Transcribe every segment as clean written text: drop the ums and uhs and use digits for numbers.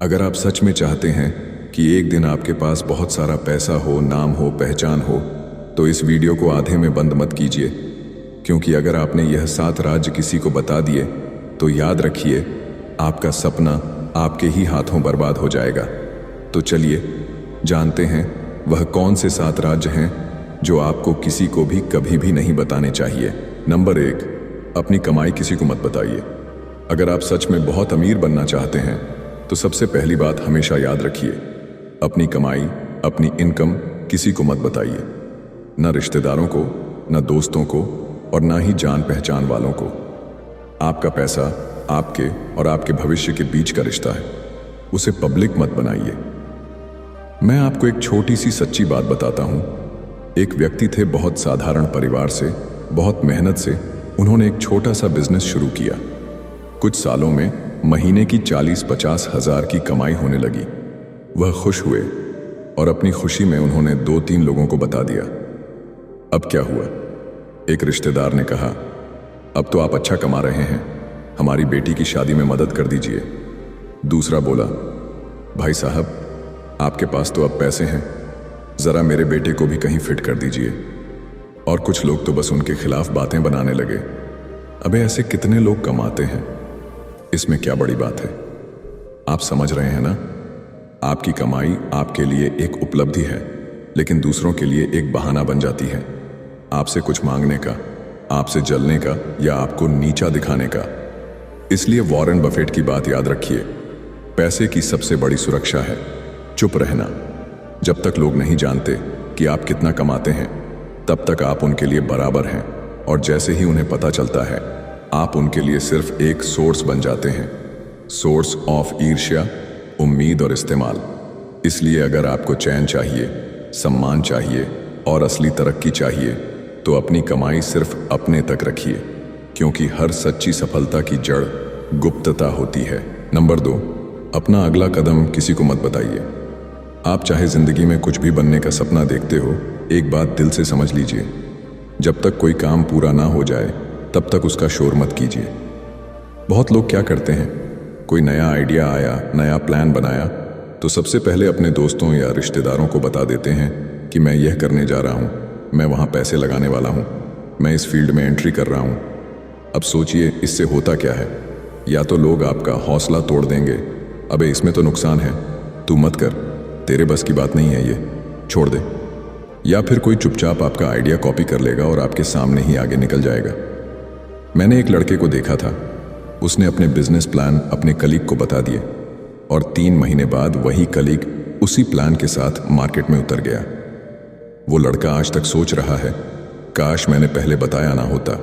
अगर आप सच में चाहते हैं कि एक दिन आपके पास बहुत सारा पैसा हो, नाम हो, पहचान हो, तो इस वीडियो को आधे में बंद मत कीजिए, क्योंकि अगर आपने यह 7 राज्य किसी को बता दिए तो याद रखिए, आपका सपना आपके ही हाथों बर्बाद हो जाएगा। तो चलिए जानते हैं वह कौन से 7 राज्य हैं जो आपको किसी को भी कभी भी नहीं बताने चाहिए। नंबर 1, अपनी कमाई किसी को मत बताइए। अगर आप सच में बहुत अमीर बनना चाहते हैं तो सबसे पहली बात हमेशा याद रखिए, अपनी कमाई, अपनी इनकम किसी को मत बताइए। न रिश्तेदारों को, न दोस्तों को, और ना ही जान पहचान वालों को। आपका पैसा आपके और आपके भविष्य के बीच का रिश्ता है, उसे पब्लिक मत बनाइए। मैं आपको एक छोटी सी सच्ची बात बताता हूं। एक व्यक्ति थे बहुत साधारण परिवार से, बहुत मेहनत से उन्होंने एक छोटा सा बिजनेस शुरू किया। कुछ सालों में महीने की 40-50 हजार की कमाई होने लगी। वह खुश हुए और अपनी खुशी में उन्होंने 2-3 लोगों को बता दिया। अब क्या हुआ? एक रिश्तेदार ने कहा, अब तो आप अच्छा कमा रहे हैं, हमारी बेटी की शादी में मदद कर दीजिए। दूसरा बोला, भाई साहब, आपके पास तो अब पैसे हैं, जरा मेरे बेटे को भी कहीं फिट कर दीजिए। और कुछ लोग तो बस उनके खिलाफ बातें बनाने लगे। अबे ऐसे कितने लोग कमाते हैं, इसमें क्या बड़ी बात है? आप समझ रहे हैं ना? आपकी कमाई आपके लिए एक उपलब्धि है, लेकिन दूसरों के लिए एक बहाना बन जाती है, आपसे कुछ मांगने का, आपसे जलने का या आपको नीचा दिखाने का। इसलिए वॉरेन बफेट की बात याद रखिए, पैसे की सबसे बड़ी सुरक्षा है चुप रहना। जब तक लोग नहीं जानते कि आप कितना कमाते हैं, तब तक आप उनके लिए बराबर हैं, और जैसे ही उन्हें पता चलता है, आप उनके लिए सिर्फ एक सोर्स बन जाते हैं, सोर्स ऑफ ईर्ष्या, उम्मीद और इस्तेमाल। इसलिए अगर आपको चैन चाहिए, सम्मान चाहिए और असली तरक्की चाहिए, तो अपनी कमाई सिर्फ अपने तक रखिए, क्योंकि हर सच्ची सफलता की जड़ गुप्तता होती है। नंबर 2, अपना अगला कदम किसी को मत बताइए। आप चाहे जिंदगी में कुछ भी बनने का सपना देखते हो, एक बात दिल से समझ लीजिए, जब तक कोई काम पूरा ना हो जाए तब तक उसका शोर मत कीजिए। बहुत लोग क्या करते हैं, कोई नया आइडिया आया, नया प्लान बनाया, तो सबसे पहले अपने दोस्तों या रिश्तेदारों को बता देते हैं कि मैं यह करने जा रहा हूँ, मैं वहाँ पैसे लगाने वाला हूँ, मैं इस फील्ड में एंट्री कर रहा हूँ। अब सोचिए इससे होता क्या है? या तो लोग आपका हौसला तोड़ देंगे, अबे इसमें तो नुकसान है, तू मत कर, तेरे बस की बात नहीं है, ये छोड़ दे। या फिर कोई चुपचाप आपका आइडिया कॉपी कर लेगा और आपके सामने ही आगे निकल जाएगा। मैंने एक लड़के को देखा था, उसने अपने बिजनेस प्लान अपने कलीग को बता दिए और 3 महीने बाद वही कलीग उसी प्लान के साथ मार्केट में उतर गया। वो लड़का आज तक सोच रहा है, काश मैंने पहले बताया ना होता।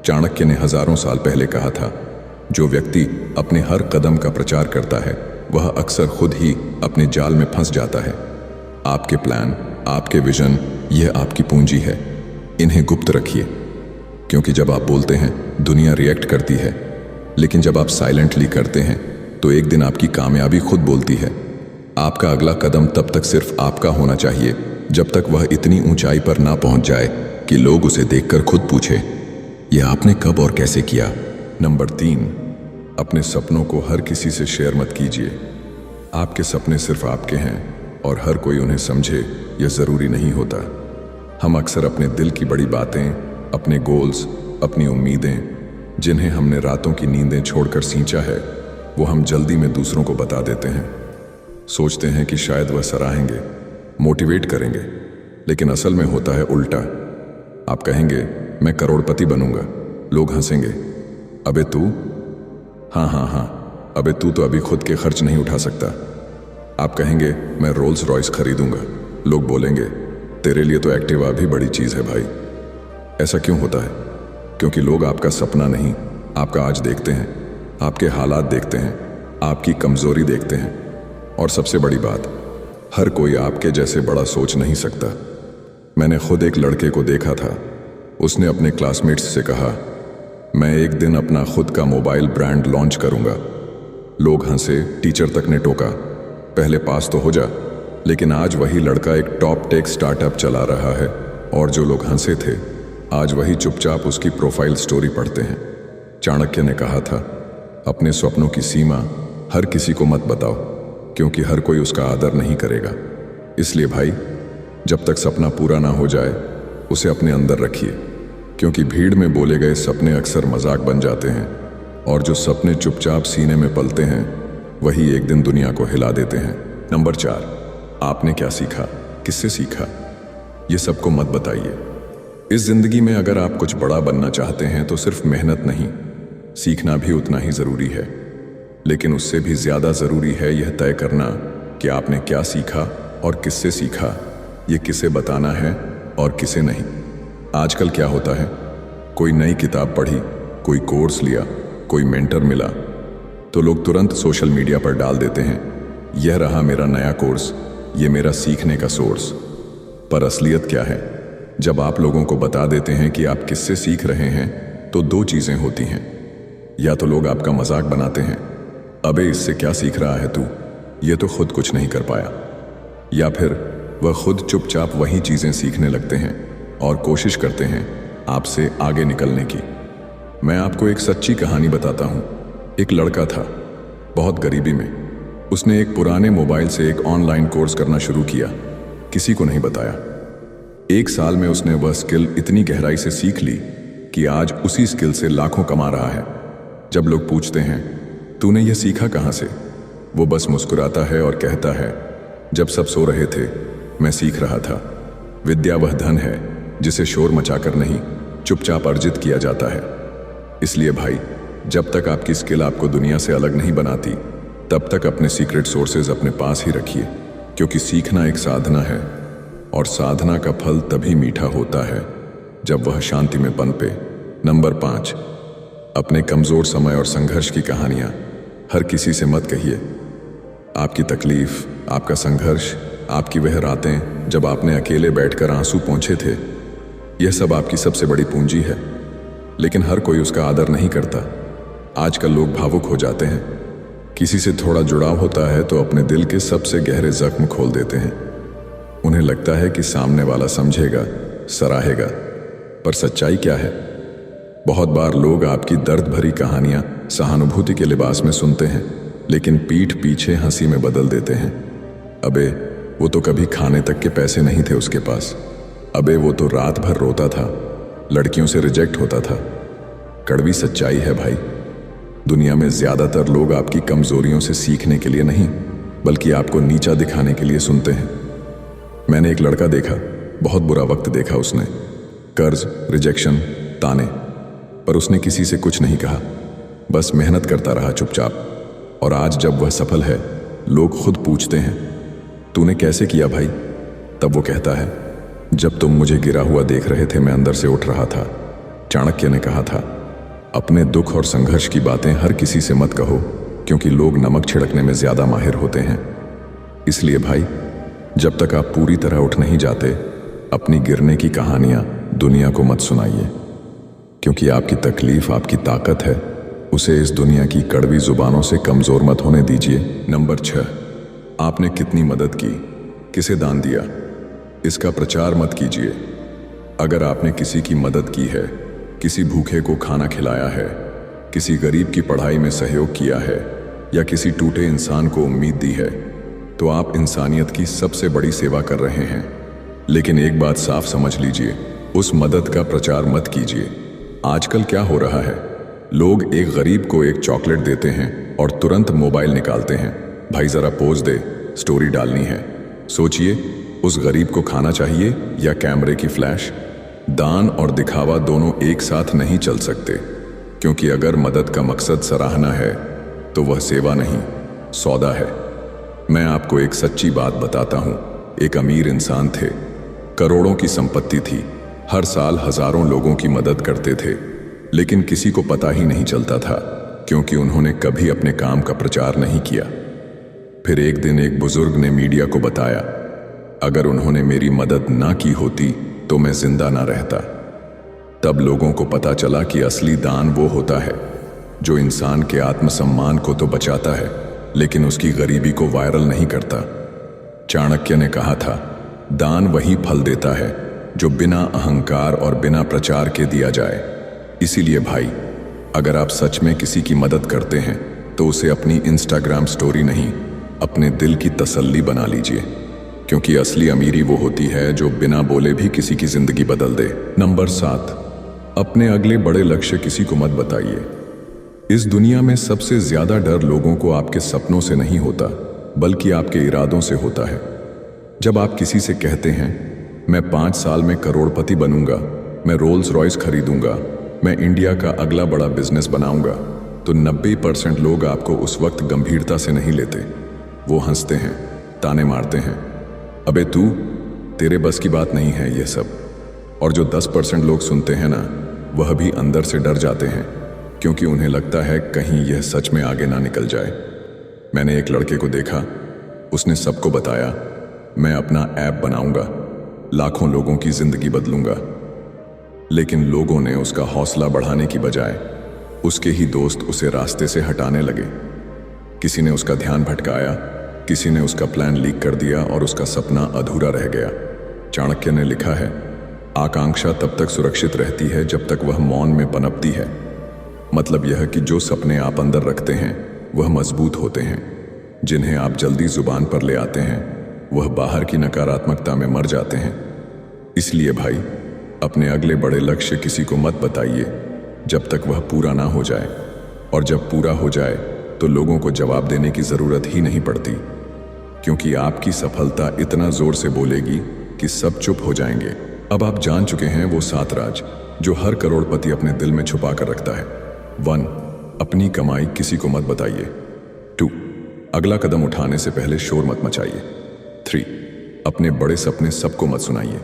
चाणक्य ने हजारों साल पहले कहा था, जो व्यक्ति अपने हर कदम का प्रचार करता है, वह अक्सर खुद ही अपने जाल में फंस जाता है। आपके प्लान, आपके विजन, यह आपकी पूंजी है, इन्हें गुप्त रखिए, क्योंकि जब आप बोलते हैं दुनिया रिएक्ट करती है, लेकिन जब आप साइलेंटली करते हैं तो एक दिन आपकी कामयाबी खुद बोलती है। आपका अगला कदम तब तक सिर्फ आपका होना चाहिए जब तक वह इतनी ऊंचाई पर ना पहुंच जाए कि लोग उसे देखकर खुद पूछे, यह आपने कब और कैसे किया। नंबर 3, अपने सपनों को हर किसी से शेयर मत कीजिए। आपके सपने सिर्फ आपके हैं और हर कोई उन्हें समझे यह जरूरी नहीं होता। हम अक्सर अपने दिल की बड़ी बातें, अपने गोल्स, अपनी उम्मीदें, जिन्हें हमने रातों की नींदें छोड़कर सींचा है, वो हम जल्दी में दूसरों को बता देते हैं। सोचते हैं कि शायद वह सराहेंगे, मोटिवेट करेंगे, लेकिन असल में होता है उल्टा। आप कहेंगे मैं करोड़पति बनूंगा, लोग हंसेंगे, अबे तू, हाँ, अबे तू तो अभी खुद के खर्च नहीं उठा सकता। आप कहेंगे मैं रोल्स रॉयस खरीदूंगा, लोग बोलेंगे तेरे लिए तो एक्टिवा भी बड़ी चीज है भाई। ऐसा क्यों होता है? क्योंकि लोग आपका सपना नहीं, आपका आज देखते हैं, आपके हालात देखते हैं, आपकी कमजोरी देखते हैं। और सबसे बड़ी बात, हर कोई आपके जैसे बड़ा सोच नहीं सकता। मैंने खुद एक लड़के को देखा था, उसने अपने क्लासमेट्स से कहा, मैं एक दिन अपना खुद का मोबाइल ब्रांड लॉन्च करूंगा। लोग हंसे, टीचर तक ने टोका, पहले पास तो हो जा। लेकिन आज वही लड़का एक टॉप टेक स्टार्टअप चला रहा है, और जो लोग हंसे थे, आज वही चुपचाप उसकी प्रोफाइल स्टोरी पढ़ते हैं। चाणक्य ने कहा था, अपने स्वप्नों की सीमा हर किसी को मत बताओ, क्योंकि हर कोई उसका आदर नहीं करेगा। इसलिए भाई, जब तक सपना पूरा ना हो जाए उसे अपने अंदर रखिए, क्योंकि भीड़ में बोले गए सपने अक्सर मजाक बन जाते हैं, और जो सपने चुपचाप सीने में पलते हैं वही एक दिन दुनिया को हिला देते हैं। नंबर 4, आपने क्या सीखा, किससे सीखा? ये सबको मत बताइए। इस जिंदगी में अगर आप कुछ बड़ा बनना चाहते हैं तो सिर्फ मेहनत नहीं, सीखना भी उतना ही जरूरी है। लेकिन उससे भी ज्यादा जरूरी है यह तय करना कि आपने क्या सीखा और किससे सीखा, ये किसे बताना है और किसे नहीं। आजकल क्या होता है, कोई नई किताब पढ़ी, कोई कोर्स लिया, कोई मेंटर मिला, तो लोग तुरंत सोशल मीडिया पर डाल देते हैं, यह रहा मेरा नया कोर्स, ये मेरा सीखने का सोर्स। पर असलियत क्या है? जब आप लोगों को बता देते हैं कि आप किससे सीख रहे हैं तो दो चीजें होती हैं। या तो लोग आपका मजाक बनाते हैं, अबे इससे क्या सीख रहा है तू, ये तो खुद कुछ नहीं कर पाया। या फिर वह खुद चुपचाप वही चीजें सीखने लगते हैं और कोशिश करते हैं आपसे आगे निकलने की। मैं आपको एक सच्ची कहानी बताता हूँ। एक लड़का था, बहुत गरीबी में। उसने एक पुराने मोबाइल से एक ऑनलाइन कोर्स करना शुरू किया, किसी को नहीं बताया। 1 साल में उसने वह स्किल इतनी गहराई से सीख ली कि आज उसी स्किल से लाखों कमा रहा है। जब लोग पूछते हैं तूने यह सीखा कहाँ से, वो बस मुस्कुराता है और कहता है, जब सब सो रहे थे मैं सीख रहा था। विद्या वह धन है जिसे शोर मचाकर नहीं, चुपचाप अर्जित किया जाता है। इसलिए भाई, जब तक आपकी स्किल आपको दुनिया से अलग नहीं बनाती, तब तक अपने सीक्रेट सोर्सेज अपने पास ही रखिए, क्योंकि सीखना एक साधना है और साधना का फल तभी मीठा होता है जब वह शांति में पनपे। नंबर 5, अपने कमजोर समय और संघर्ष की कहानियां हर किसी से मत कहिए। आपकी तकलीफ, आपका संघर्ष, आपकी वह रातें जब आपने अकेले बैठकर आंसू पोंछे थे, यह सब आपकी सबसे बड़ी पूंजी है। लेकिन हर कोई उसका आदर नहीं करता। आजकल लोग भावुक हो जाते हैं, किसी से थोड़ा जुड़ाव होता है तो अपने दिल के सबसे गहरे जख्म खोल देते हैं। उन्हें लगता है कि सामने वाला समझेगा, सराहेगा, पर सच्चाई क्या है? बहुत बार लोग आपकी दर्द भरी कहानियां सहानुभूति के लिबास में सुनते हैं, लेकिन पीठ पीछे हंसी में बदल देते हैं। अबे वो तो कभी खाने तक के पैसे नहीं थे उसके पास। अबे वो तो रात भर रोता था, लड़कियों से रिजेक्ट होता था। कड़वी सच्चाई है भाई, दुनिया में ज्यादातर लोग आपकी कमजोरियों से सीखने के लिए नहीं, बल्कि आपको नीचा दिखाने के लिए सुनते हैं। मैंने एक लड़का देखा, बहुत बुरा वक्त देखा उसने, कर्ज, रिजेक्शन, ताने, पर उसने किसी से कुछ नहीं कहा, बस मेहनत करता रहा चुपचाप। और आज जब वह सफल है, लोग खुद पूछते हैं तूने कैसे किया भाई? तब वो कहता है, जब तुम मुझे गिरा हुआ देख रहे थे मैं अंदर से उठ रहा था। चाणक्य ने कहा था, अपने दुख और संघर्ष की बातें हर किसी से मत कहो, क्योंकि लोग नमक छिड़कने में ज्यादा माहिर होते हैं। इसलिए भाई, जब तक आप पूरी तरह उठ नहीं जाते, अपनी गिरने की कहानियां दुनिया को मत सुनाइए, क्योंकि आपकी तकलीफ आपकी ताकत है। उसे इस दुनिया की कड़वी जुबानों से कमजोर मत होने दीजिए। नंबर 6, आपने कितनी मदद की, किसे दान दिया, इसका प्रचार मत कीजिए। अगर आपने किसी की मदद की है, किसी भूखे को खाना खिलाया है, किसी गरीब की पढ़ाई में सहयोग किया है, या किसी टूटे इंसान को उम्मीद दी है, तो आप इंसानियत की सबसे बड़ी सेवा कर रहे हैं। लेकिन एक बात साफ समझ लीजिए, उस मदद का प्रचार मत कीजिए। आजकल क्या हो रहा है, लोग एक गरीब को एक चॉकलेट देते हैं और तुरंत मोबाइल निकालते हैं, भाई जरा पोज दे, स्टोरी डालनी है। सोचिए, उस गरीब को खाना चाहिए या कैमरे की फ्लैश? दान और दिखावा दोनों एक साथ नहीं चल सकते, क्योंकि अगर मदद का मकसद सराहना है तो वह सेवा नहीं, सौदा है। मैं आपको एक सच्ची बात बताता हूं। एक अमीर इंसान थे, करोड़ों की संपत्ति थी, हर साल हजारों लोगों की मदद करते थे, लेकिन किसी को पता ही नहीं चलता था, क्योंकि उन्होंने कभी अपने काम का प्रचार नहीं किया। फिर एक दिन एक बुजुर्ग ने मीडिया को बताया, अगर उन्होंने मेरी मदद ना की होती तो मैं जिंदा ना रहता। तब लोगों को पता चला कि असली दान वो होता है जो इंसान के आत्मसम्मान को तो बचाता है, लेकिन उसकी गरीबी को वायरल नहीं करता। चाणक्य ने कहा था, दान वही फल देता है जो बिना अहंकार और बिना प्रचार के दिया जाए। इसीलिए भाई, अगर आप सच में किसी की मदद करते हैं तो उसे अपनी इंस्टाग्राम स्टोरी नहीं, अपने दिल की तसल्ली बना लीजिए, क्योंकि असली अमीरी वो होती है जो बिना बोले भी किसी की जिंदगी बदल दे। नंबर 7, अपने अगले बड़े लक्ष्य किसी को मत बताइए। इस दुनिया में सबसे ज्यादा डर लोगों को आपके सपनों से नहीं होता, बल्कि आपके इरादों से होता है। जब आप किसी से कहते हैं मैं 5 साल में करोड़पति बनूंगा, मैं रोल्स रॉयस खरीदूंगा, मैं इंडिया का अगला बड़ा बिजनेस बनाऊंगा, तो 90% लोग आपको उस वक्त गंभीरता से नहीं लेते। वो हंसते हैं, ताने मारते हैं, अबे तू, तेरे बस की बात नहीं है ये सब। और जो 10% लोग सुनते हैं ना, वह भी अंदर से डर जाते हैं, क्योंकि उन्हें लगता है कहीं यह सच में आगे ना निकल जाए। मैंने एक लड़के को देखा, उसने सबको बताया मैं अपना ऐप बनाऊंगा, लाखों लोगों की जिंदगी बदलूंगा। लेकिन लोगों ने उसका हौसला बढ़ाने की बजाय उसके ही दोस्त उसे रास्ते से हटाने लगे। किसी ने उसका ध्यान भटकाया, किसी ने उसका प्लान लीक कर दिया और उसका सपना अधूरा रह गया। चाणक्य ने लिखा है, आकांक्षा तब तक सुरक्षित रहती है जब तक वह मौन में पनपती है। मतलब यह कि जो सपने आप अंदर रखते हैं वह मजबूत होते हैं, जिन्हें आप जल्दी जुबान पर ले आते हैं वह बाहर की नकारात्मकता में मर जाते हैं। इसलिए भाई, अपने अगले बड़े लक्ष्य किसी को मत बताइए जब तक वह पूरा ना हो जाए, और जब पूरा हो जाए तो लोगों को जवाब देने की जरूरत ही नहीं पड़ती, क्योंकि आपकी सफलता इतना जोर से बोलेगी कि सब चुप हो जाएंगे। अब आप जान चुके हैं वो 7 राज जो हर करोड़पति अपने दिल में छुपा कर रखता है। 1, अपनी कमाई किसी को मत बताइए। 2, अगला कदम उठाने से पहले शोर मत मचाइए। 3, अपने बड़े सपने सबको मत सुनाइए।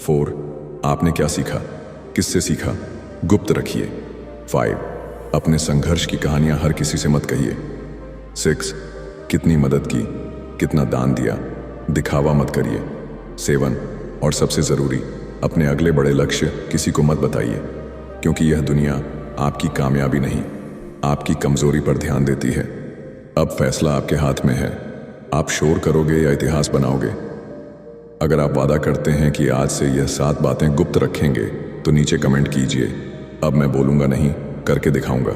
4, आपने क्या सीखा, किससे सीखा, गुप्त रखिए। 5, अपने संघर्ष की कहानियां हर किसी से मत कहिए। 6, कितनी मदद की, कितना दान दिया, दिखावा मत करिए। 7, और सबसे जरूरी, अपने अगले बड़े लक्ष्य किसी को मत बताइए, क्योंकि यह दुनिया आपकी कामयाबी नहीं, आपकी कमजोरी पर ध्यान देती है। अब फैसला आपके हाथ में है, आप शोर करोगे या इतिहास बनाओगे। अगर आप वादा करते हैं कि आज से यह 7 बातें गुप्त रखेंगे तो नीचे कमेंट कीजिए। अब मैं बोलूंगा नहीं, करके दिखाऊंगा।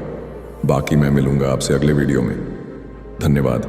बाकी मैं मिलूंगा आपसे अगले वीडियो में। धन्यवाद।